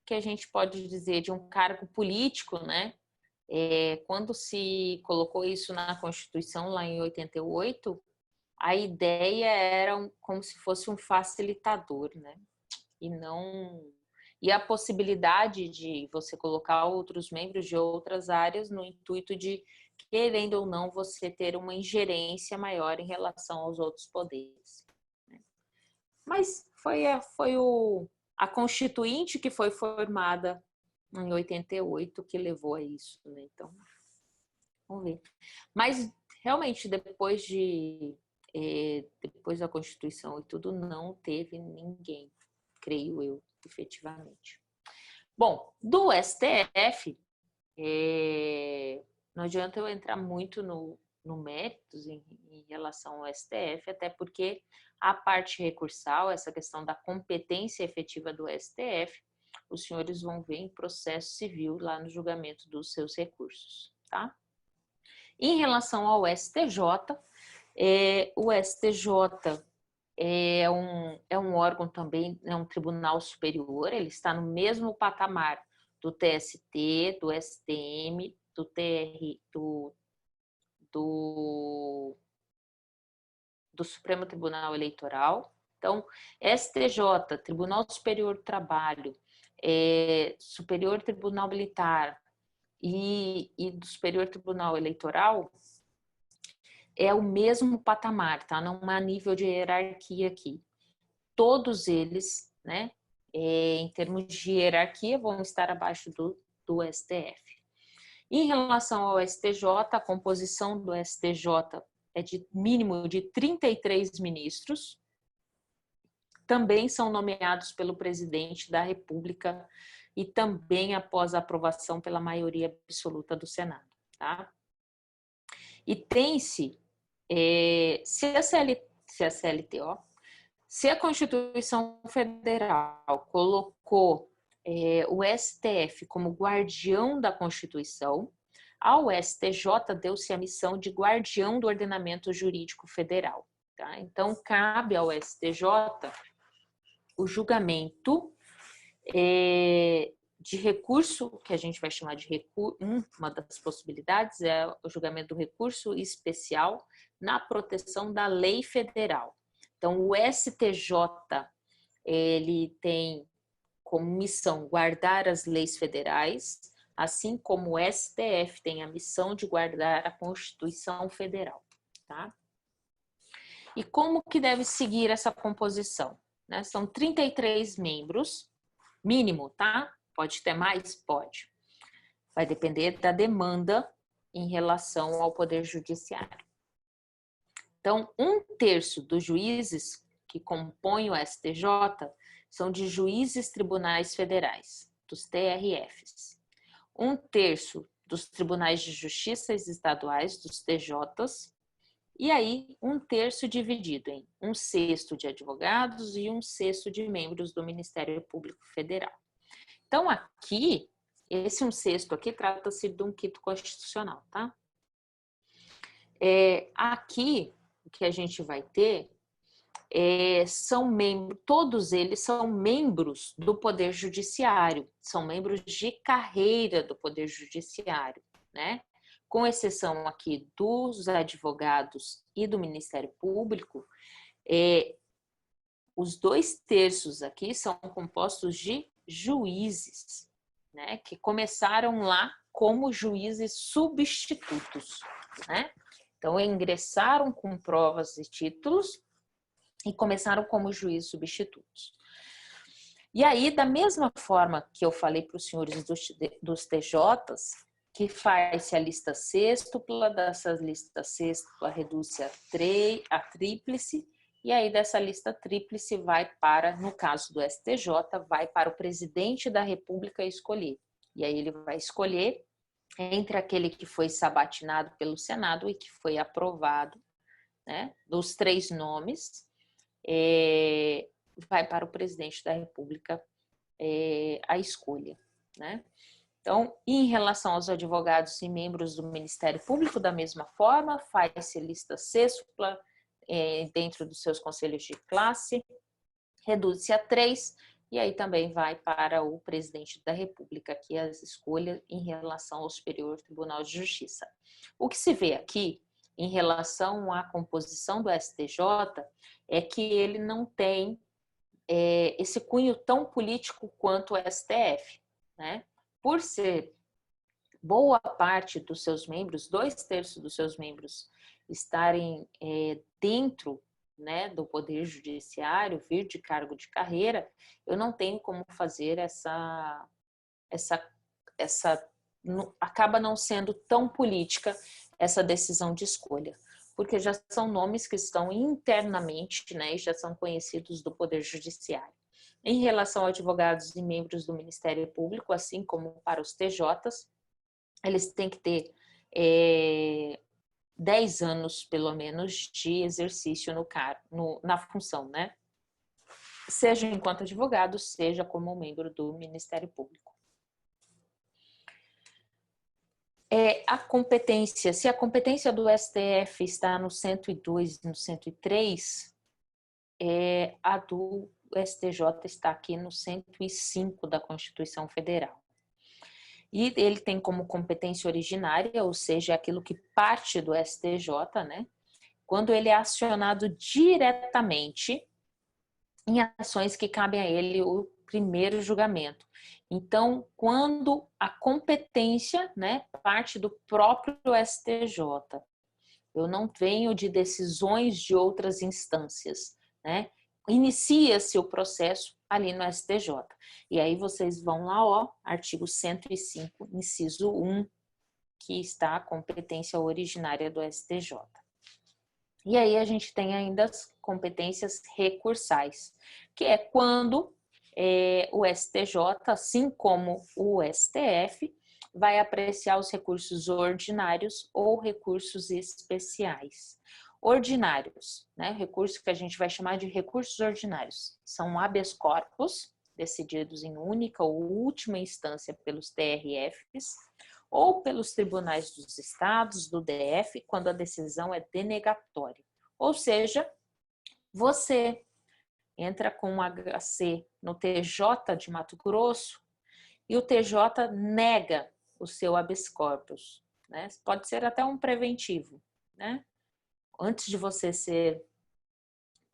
que a gente pode dizer, de um cargo político, né? Quando se colocou isso na Constituição, lá em 88, a ideia era como se fosse um facilitador, né? E a possibilidade de você colocar outros membros de outras áreas no intuito de, querendo ou não, você ter uma ingerência maior em relação aos outros poderes. Mas foi a Constituinte que foi formada em 88 que levou a isso, né? Então, vamos ver. Mas, realmente, depois da Constituição e tudo, não teve ninguém, creio eu, efetivamente. Bom, do STF, não adianta eu entrar muito no méritos em relação ao STF, até porque a parte recursal, essa questão da competência efetiva do STF, os senhores vão ver em processo civil lá no julgamento dos seus recursos, tá? Em relação ao STJ, o STJ é um órgão também, é um tribunal superior, ele está no mesmo patamar do TST, do STM, do TR, do Supremo Tribunal Eleitoral. Então, STJ, Tribunal Superior do Trabalho, Superior Tribunal Militar e do Superior Tribunal Eleitoral é o mesmo patamar, tá? Não há nível de hierarquia aqui. Todos eles, né, em termos de hierarquia, vão estar abaixo do STF. Em relação ao STJ, a composição do STJ é de mínimo de 33 ministros, também são nomeados pelo presidente da República e também após a aprovação pela maioria absoluta do Senado, tá? E tem-se, se a Constituição Federal colocou o STF como guardião da Constituição, ao STJ deu-se a missão de guardião do ordenamento jurídico federal. Tá? Então, cabe ao STJ o julgamento de recurso, que a gente vai chamar de recurso, uma das possibilidades é o julgamento do recurso especial na proteção da lei federal. Então, o STJ, ele tem como missão guardar as leis federais, assim como o STF tem a missão de guardar a Constituição Federal, tá? E como que deve seguir essa composição? Né? São 33 membros, mínimo, tá? Pode ter mais? Pode. Vai depender da demanda em relação ao Poder Judiciário. Então, 1/3 dos juízes que compõem o STJ são de juízes tribunais federais, dos TRFs. 1/3 dos tribunais de justiça estaduais, dos TJs, e aí 1/3 dividido em 1/6 de advogados e 1/6 de membros do Ministério Público Federal. Então, aqui, esse 1/6 aqui trata-se de um quito constitucional, tá? Aqui, o que a gente vai ter todos eles são membros do Poder Judiciário, são membros de carreira do Poder Judiciário, né? Com exceção aqui dos advogados e do Ministério Público, os 2/3 aqui são compostos de juízes, né? Que começaram lá como juízes substitutos, né? Então, ingressaram com provas e títulos e começaram como juízes substitutos. E aí, da mesma forma que eu falei para os senhores dos TJs, que faz-se a lista sêxtupla, dessa lista sêxtupla reduz-se a tríplice, e aí dessa lista tríplice vai para, no caso do STJ, vai para o presidente da República escolher. E aí ele vai escolher entre aquele que foi sabatinado pelo Senado e que foi aprovado, né, dos 3 nomes, vai para o presidente da República a escolha, né? Então, em relação aos advogados e membros do Ministério Público, da mesma forma, faz-se lista sêxtupla dentro dos seus conselhos de classe, reduz-se a 3, e aí também vai para o presidente da República, que é a escolha em relação ao Superior Tribunal de Justiça. O que se vê aqui, em relação à composição do STJ, é que ele não tem esse cunho tão político quanto o STF, né? Por ser boa parte dos seus membros, 2/3 dos seus membros, estarem dentro, né, do Poder Judiciário, vir de cargo de carreira, eu não tenho como fazer acaba não sendo tão política essa decisão de escolha, porque já são nomes que estão internamente, né, e já são conhecidos do Poder Judiciário. Em relação a advogados e membros do Ministério Público, assim como para os TJs, eles têm que ter 10 anos, pelo menos, de exercício na função, né? Seja enquanto advogado, seja como membro do Ministério Público. A competência, se a competência do STF está no 102 e no 103, a do STJ está aqui no 105 da Constituição Federal. E ele tem como competência originária, ou seja, aquilo que parte do STJ, né? Quando ele é acionado diretamente em ações que cabem a ele o primeiro julgamento. Então, quando a competência, né, parte do próprio STJ, eu não venho de decisões de outras instâncias, né? Inicia-se o processo ali no STJ. E aí vocês vão lá, ó, artigo 105, inciso 1, que está a competência originária do STJ. E aí a gente tem ainda as competências recursais, que é quando o STJ, assim como o STF, vai apreciar os recursos ordinários ou recursos especiais. Ordinários, né? Recurso que a gente vai chamar de recursos ordinários, são habeas corpus, decididos em única ou última instância pelos TRFs, ou pelos tribunais dos estados, do DF, quando a decisão é denegatória. Ou seja, você entra com um HC no TJ de Mato Grosso e o TJ nega o seu habeas corpus, né? Pode ser até um preventivo, né? Antes de você ser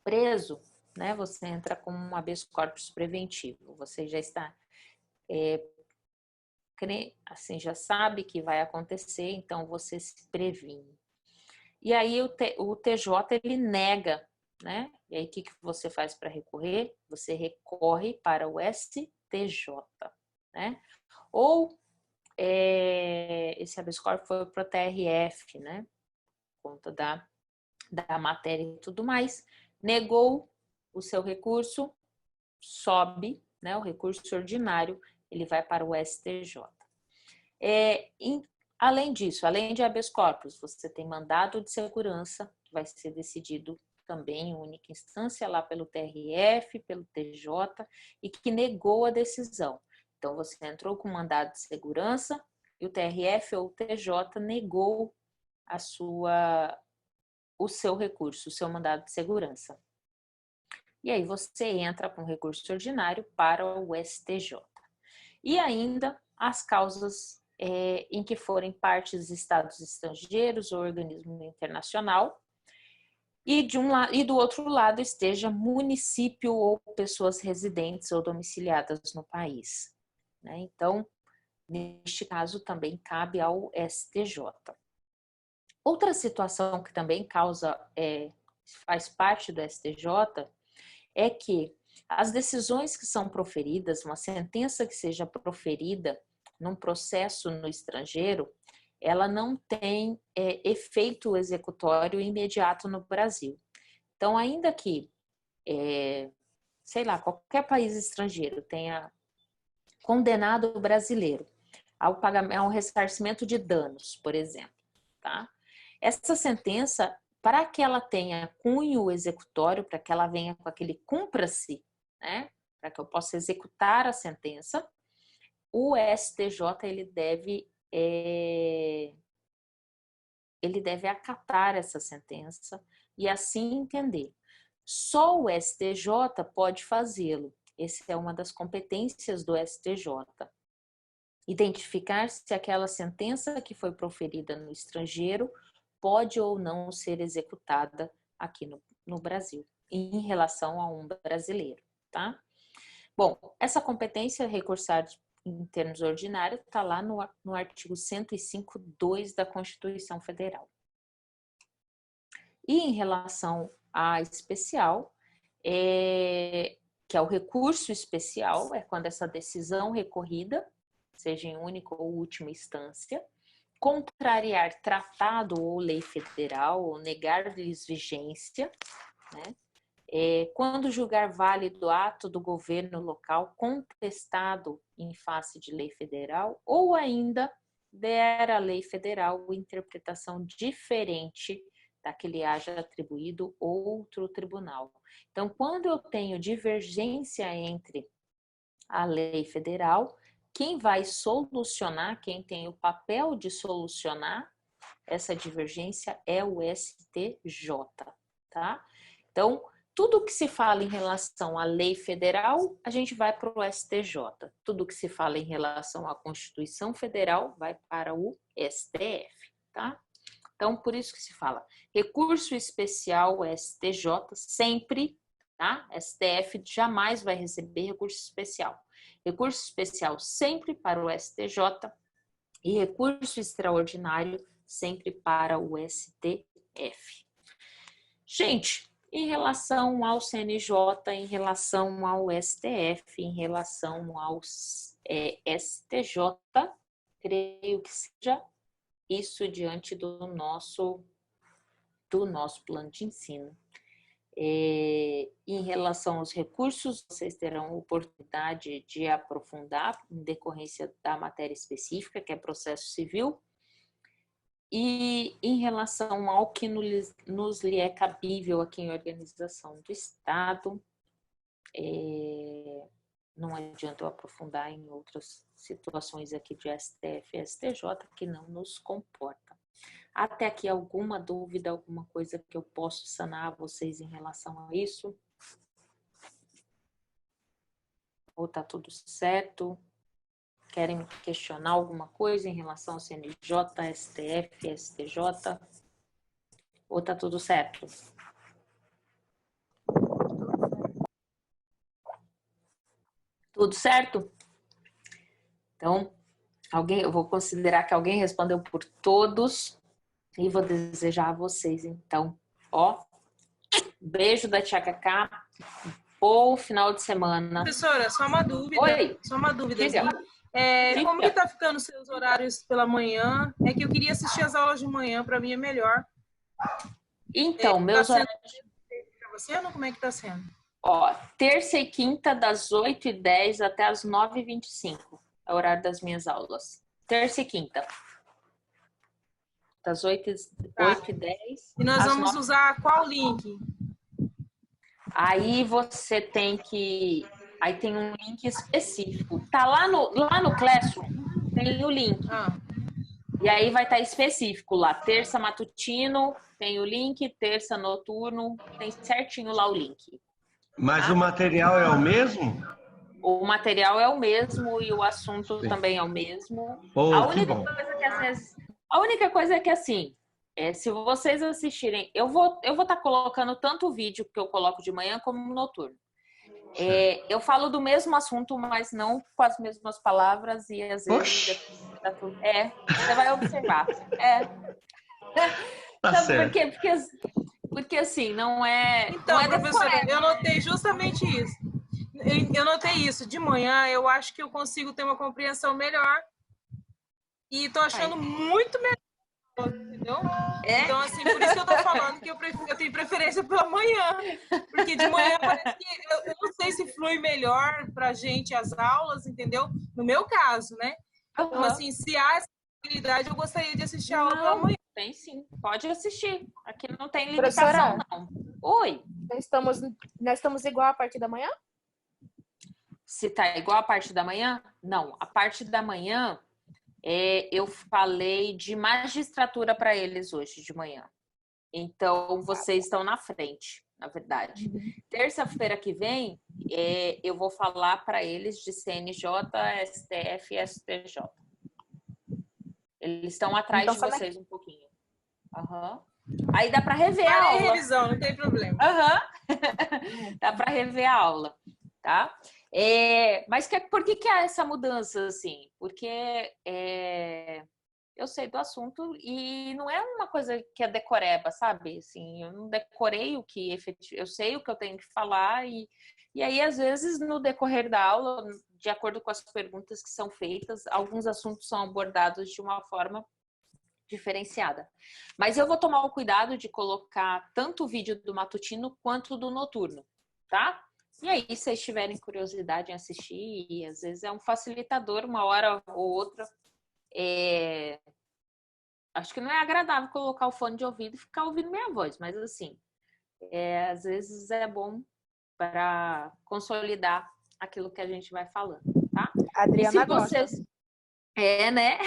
preso, né, você entra com um habeas corpus preventivo. Você já está, assim, já sabe que vai acontecer, então você se previne. E aí o TJ, ele nega, né? E aí o que você faz para recorrer? Você recorre para o STJ, né? Ou esse habeas corpus foi para o TRF, né? Por conta da matéria e tudo mais, negou o seu recurso, sobe, né, o recurso ordinário, ele vai para o STJ. Além disso, além de habeas corpus, você tem mandado de segurança, que vai ser decidido também em única instância lá pelo TRF, pelo TJ, e que negou a decisão. Então, você entrou com mandado de segurança e o TRF ou o TJ negou o seu recurso, o seu mandado de segurança. E aí você entra com recurso ordinário para o STJ. E ainda as causas em que forem partes estados estrangeiros ou organismo internacional e do outro lado esteja município ou pessoas residentes ou domiciliadas no país, né? Então, neste caso também cabe ao STJ. Outra situação que também faz parte do STJ é que as decisões que são proferidas, uma sentença que seja proferida num processo no estrangeiro, ela não tem efeito executório imediato no Brasil. Então, ainda que, sei lá, qualquer país estrangeiro tenha condenado o brasileiro ao pagamento, ao ressarcimento de danos, por exemplo, tá? Essa sentença, para que ela tenha cunho executório, para que ela venha com aquele cumpra-se, né? Para que eu possa executar a sentença, o STJ ele deve acatar essa sentença e assim entender. Só o STJ pode fazê-lo. Essa é uma das competências do STJ. Identificar se aquela sentença que foi proferida no estrangeiro pode ou não ser executada aqui no Brasil, em relação a um brasileiro, tá? Bom, essa competência recursar em termos ordinários está lá no artigo 105.2 da Constituição Federal. E em relação à especial, que é o recurso especial, é quando essa decisão recorrida, seja em única ou última instância, contrariar tratado ou lei federal ou negar-lhes vigência, né? Quando julgar válido ato do governo local contestado em face de lei federal ou ainda der à lei federal interpretação diferente da que lhe haja atribuído outro tribunal. Então, quando eu tenho divergência entre a lei federal, quem vai solucionar, quem tem o papel de solucionar essa divergência é o STJ, tá? Então, tudo que se fala em relação à lei federal, a gente vai para o STJ. Tudo que se fala em relação à Constituição Federal vai para o STF, tá? Então, por isso que se fala recurso especial STJ sempre, tá? STF jamais vai receber recurso especial. Recurso especial sempre para o STJ e recurso extraordinário sempre para o STF. Gente, em relação ao CNJ, em relação ao STF, em relação ao STJ, creio que seja isso diante do nosso plano de ensino. Em relação aos recursos, vocês terão oportunidade de aprofundar em decorrência da matéria específica, que é processo civil. E em relação ao que nos lhe é cabível aqui em organização do Estado, não adianta eu aprofundar em outras situações aqui de STF e STJ que não nos comportam. Até aqui alguma dúvida, alguma coisa que eu posso sanar a vocês em relação a isso? Ou tá tudo certo? Querem questionar alguma coisa em relação ao CNJ, STF, STJ? Ou tá tudo certo? Tudo certo? Então, eu vou considerar que alguém respondeu por todos e vou desejar a vocês, então, beijo da Tia Cacá, bom final de semana. Professora, só uma dúvida. Oi. Só uma dúvida. Diga. Como que tá ficando os seus horários pela manhã? É que eu queria assistir as aulas de manhã, para mim é melhor. Então, meus horários... Para você ou como é que tá sendo? Terça e quinta, das 8h10 até as 9h25. É o horário das minhas aulas. Terça e quinta. Das 8h10. E nós vamos usar qual link? Aí você tem que... Aí tem um link específico. Tá lá no Classroom, tem o link. E aí vai estar específico lá. Terça matutino, tem o link. Terça noturno, tem certinho lá o link. Mas o material é o mesmo? O material é o mesmo e o assunto também é o mesmo. A única coisa é que assim, se vocês assistirem, eu vou estar colocando tanto o vídeo que eu coloco de manhã como no noturno. Eu falo do mesmo assunto, mas não com as mesmas palavras e às vezes você vai observar. Tá Sabe certo. por quê? Porque assim, não é... Então, não é professora, eu notei justamente isso. Eu notei isso. De manhã, eu acho que eu consigo ter uma compreensão melhor e tô achando muito melhor, entendeu? Então, assim, por isso que eu tô falando que eu tenho preferência pela manhã. Porque de manhã parece que eu não sei se flui melhor pra gente as aulas, entendeu? No meu caso, né? Então, assim, se há essa possibilidade, eu gostaria de assistir a aula pela manhã. Tem sim, pode assistir. Aqui não tem limitação, não. Oi. Nós estamos igual a partir da manhã? Se tá igual a parte da manhã? Não, a parte da manhã eu falei de magistratura para eles hoje de manhã. Então, vocês estão na frente, na verdade. Terça-feira que vem, eu vou falar para eles de CNJ, STF e STJ. Eles estão atrás Então, de vocês um pouquinho. Aí dá para rever a Farei aula. revisão, não tem problema. Dá para rever a aula, tá? Mas por que há essa mudança, assim? Porque eu sei do assunto e não é uma coisa que é decoreba, sabe? Assim, eu não decorei o que efetivamente... Eu sei o que eu tenho que falar e aí, às vezes, no decorrer da aula, de acordo com as perguntas que são feitas, alguns assuntos são abordados de uma forma diferenciada. Mas eu vou tomar o cuidado de colocar tanto o vídeo do matutino quanto do noturno, tá? E aí, se vocês tiverem curiosidade em assistir, e às vezes é um facilitador, uma hora ou outra. Acho que não é agradável colocar o fone de ouvido e ficar ouvindo minha voz, mas assim, às vezes é bom para consolidar aquilo que a gente vai falando, tá? Adriana gosta. Né?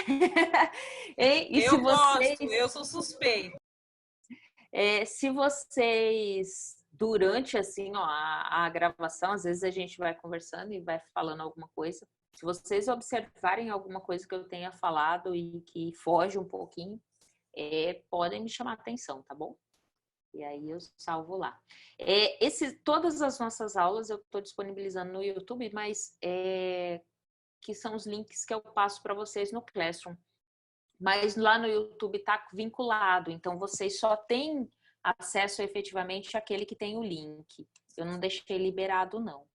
Eu gosto, eu sou suspeita. Se vocês, durante assim, a gravação, às vezes a gente vai conversando e vai falando alguma coisa. Se vocês observarem alguma coisa que eu tenha falado e que foge um pouquinho, podem me chamar a atenção, tá bom? E aí eu salvo lá. Todas as nossas aulas eu estou disponibilizando no YouTube, mas que são os links que eu passo para vocês no Classroom. Mas lá no YouTube está vinculado, então vocês só têm acesso efetivamente àquele que tem o link. Eu não deixei liberado não,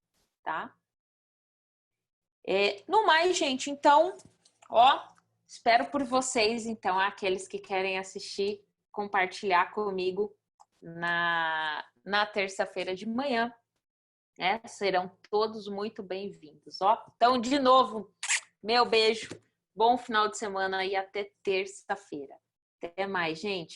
tá? No mais, gente, então, espero por vocês, então, aqueles que querem assistir, compartilhar comigo na terça-feira de manhã. Serão todos muito bem-vindos. Então, de novo, meu beijo, bom final de semana e até terça-feira. Até mais, gente.